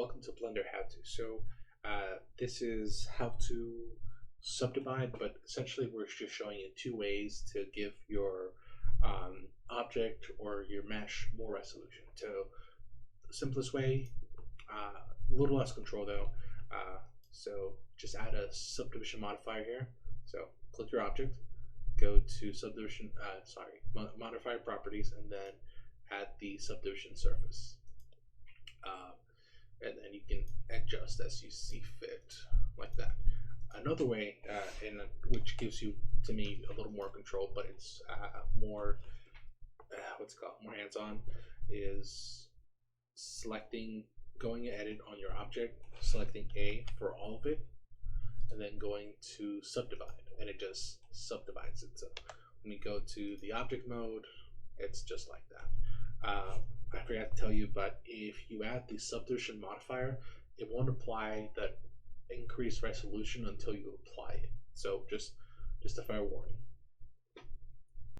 Welcome to Blender How To. This is how to subdivide, but essentially we're just showing you two ways to give your object or your mesh more resolution. So the simplest way, a little less control though. So just add a subdivision modifier here. So click your object, go to subdivision, modifier properties, and then add the subdivision surface. And then you can adjust as you see fit, like that. Another way, which gives you, to me, a little more control, but it's more, more hands-on, is going to edit on your object, selecting A for all of it, and then going to subdivide, and it just subdivides it. So when you go to the object mode, it's just like that. I forgot to tell you, but if you add the subdivision modifier, it won't apply that increased resolution until you apply it. So just a fair warning.